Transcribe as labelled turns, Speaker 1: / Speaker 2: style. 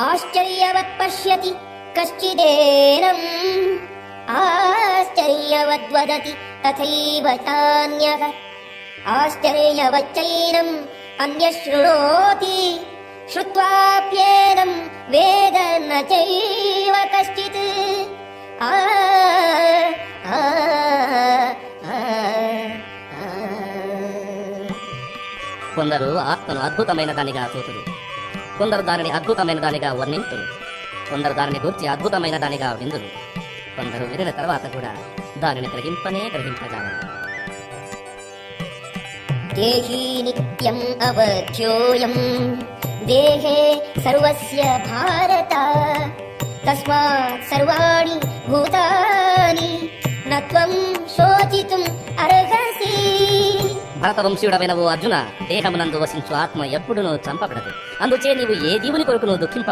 Speaker 1: ఆశ్చర్యవత్ పశ్యతి కశ్చిదేనम् ఆశ్చర్యవద్వదతి తథైవ చాన్యః ఆశ్చర్యవచ్చైనం అన్యః శృణోతి శ్రుత్వాప్యేనం వేద న చైవ కశ్చిత్.
Speaker 2: కొందరు ఆత్మను అద్భుతమైన దానిగా చూతురు, కొందరు దానిని అద్భుతమైన దానిగా వర్ణింతురు, కొందరు దానిని గురించి అద్భుతమైన దానిగా విందురు, కొందరు వినిన తర్వాత కూడా దానిని గ్రహింపజాలరు.
Speaker 1: దేహీ నిత్యం అవధ్యోయం దేహే సర్వస్య భారత తస్మాత్ సర్వాణి భూతాని న త్వం శోచితుం అర్హసి.
Speaker 2: భరతవంశీయుడమైన ఓ అర్జున, దేహమునందు వసించు ఆత్మ ఎప్పుడునూ చంపబడదు, అందుచే నీవు ఏ జీవుని కొరకు దుఃఖింప